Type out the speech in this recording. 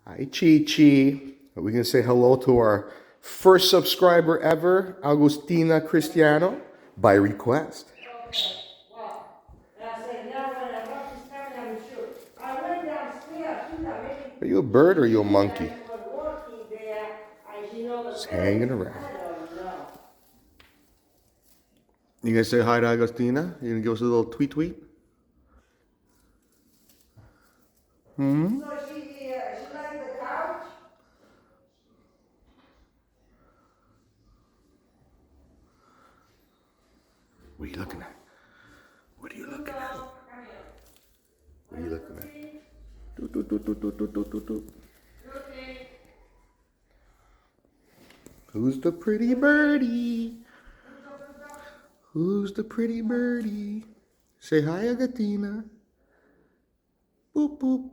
Hi, Chichi. Are we going to say hello to our first subscriber ever, Agustina Cristiano, by request? Okay, well, and I said, now when I left this coming, I'm sure. I went downstairs, she was making. Are you a bird or are you a monkey? And was walking there, and she know the Just place. hanging around. I don't know. You going to say hi to Agustina? You going to give us a little tweet tweet? Hmm? So she liked the couch? What are you looking at? What are you looking at? Come here. What are you looking at? Doot, doot, doot, doot, doot, doot, doot, doot, doot. Okay. Who's the pretty birdie? Who's the pretty birdie? Say hi, Agatina. Boop, boop.